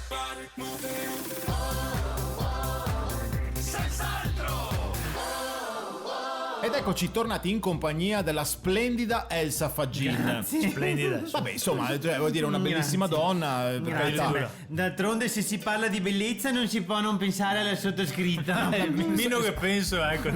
Everybody move. Senz'altro. Ed eccoci tornati in compagnia della splendida Elsa Faggin. Splendida. Vabbè, insomma, vuol dire una bellissima donna, per carità. Beh, D'altronde, se si parla di bellezza non si può non pensare alla sottoscritta. Meno che penso, ecco.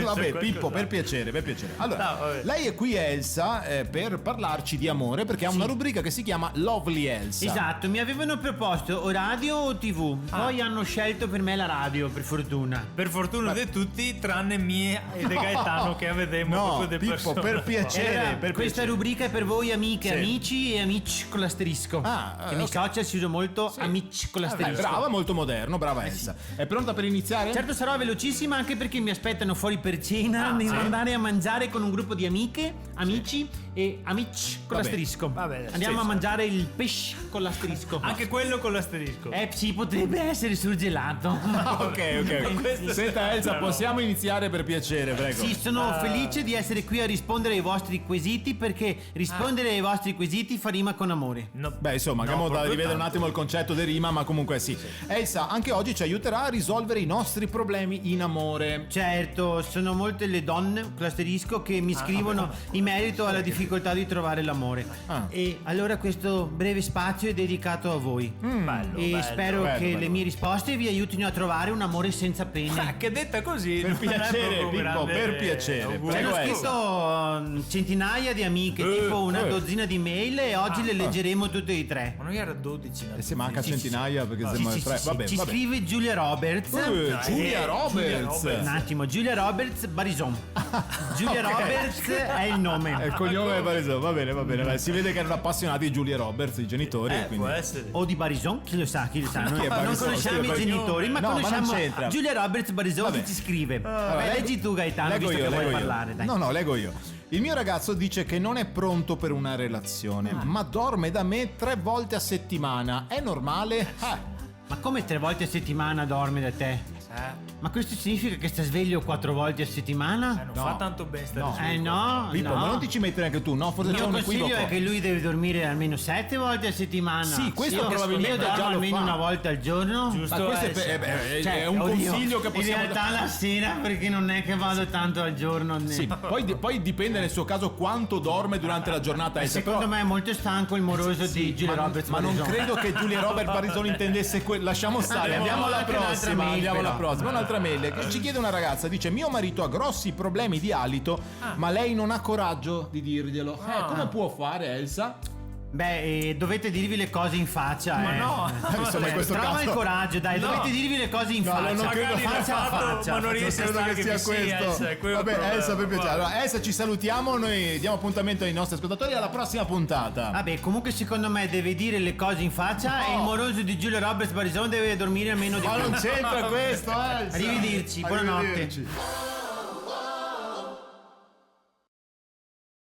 Vabbè, Pippo, per piacere. Allora, No, vabbè. lei è qui, Elsa, per parlarci di amore, perché ha una rubrica che si chiama Lovely Elsa. Esatto, mi avevano proposto o radio o TV. Poi hanno scelto per me la radio, per fortuna. Per fortuna di tutti, tranne Mie e De Gaetano, che vedremo No, proprio di Pippo, persona. per piacere. Allora, per questa piacere. rubrica è per voi amiche, Sì. amici e amici con l'asterisco. Che nei ok. social si usa molto amici con l'asterisco. Brava, molto moderno, brava Elsa. È pronta per iniziare? Certo, sarò velocissima anche perché mi aspettano fuori per cena. Devo andare a mangiare con un gruppo di amiche, amici e amici con Vabbè. l'asterisco. Vabbè, Andiamo sì, a mangiare il pesce con l'asterisco. Anche quello con l'asterisco. Sì, potrebbe essere surgelato. Ok. Senta Elsa, possiamo iniziare per piacere, prego. Sì, sono felice di essere qui a rispondere ai vostri quesiti perché rispondere ai vostri quesiti fa rima con amore. No. Beh, insomma, andiamo da proprio rivedere un tanto. attimo il concetto di rima, ma comunque sì. Elsa, anche oggi ci aiuterà a risolvere i nostri problemi in amore. Certo, sono molte le donne con l'asterisco che mi scrivono in merito alla difficoltà di trovare l'amore. Ah. E allora questo breve spazio è dedicato a voi. Bello, E bello. spero bello, che bello. le mie risposte vi aiutino a trovare un amore senza pene. Che detta così, Per non è piacere, proprio Pippo, grande per piacere. augurio. Ci hanno Prego, scritto centinaia di amiche, tipo una eh. dozzina di mail e oggi le leggeremo tutte e tre. Ma non era 12, no? E se manca centinaia perché Sì, sembra sì, tre. sì, Vabbè, ci vabbè. scrive Giulia Roberts. Giulia Roberts. Un attimo, Giulia Roberts Barison. Giulia Roberts è il nome. È il cognome è Barison. Va bene. Dai, si vede che erano appassionati di Giulia Roberts, i genitori. quindi... Può essere. O di Barison, chi lo sa. Chi è Non Barison? conosciamo Chi è i genitori, ma No, ma non conosciamo c'entra. Giulia Roberts Barison Vabbè. che ci scrive. Allora, Leggi tu, Gaetano, leggo visto io, che vuoi leggo io. parlare. Dai. No, leggo io. Il mio ragazzo dice che non è pronto per una relazione, ma dorme da me 3 volte a settimana. È normale? Ma come 3 volte a settimana dorme da te? Ma questo significa che sta sveglio 4 volte a settimana? Non No. fa tanto bene stare No, Pippo, no. ma non ti ci mettere anche tu, no? Forse Il c'è mio un consiglio equivoco. è che lui deve dormire almeno 7 volte a settimana. Sì, questo Io- probabilmente io dormo già lo almeno fa. una volta al giorno. Giusto. Ma questo Elsa. è un oddio, consiglio che possiamo in realtà la sera, perché non è che vado tanto al giorno. Sì, poi dipende nel suo caso quanto dorme durante la giornata. Elsa, Secondo però- me è molto stanco il moroso di Giulia Roberts. ma non Barison. credo che Giulia Robert Barison intendesse lasciamo stare, Andiamo andiamo alla avanti, un'altra prossima, mail, andiamo alla però. prossima. Un'altra mail che ci chiede una ragazza, dice: mio marito ha grossi problemi di alito, ma lei non ha coraggio di dirglielo. Come può fare, Elsa? Beh, dovete dirvi le cose in faccia. Ma no. Insomma, in questo Trova caso il coraggio, dai, No. dovete dirvi le cose in No, faccia. non credo- Magari l'ha faccia a fatto, faccia. ma non riesce a Credo che stare sia che sì, questo. Elsa, è quello il Vabbè, problema. Elsa, per piacere. Allora, Elsa, ci salutiamo. Noi diamo appuntamento ai nostri ascoltatori alla prossima puntata. Vabbè, comunque secondo me deve dire le cose in faccia e il moroso di Giulia Roberts Barison deve dormire almeno di Ma più. non c'entra questo, Elsa. Arrivederci, buonanotte. Arrivederci.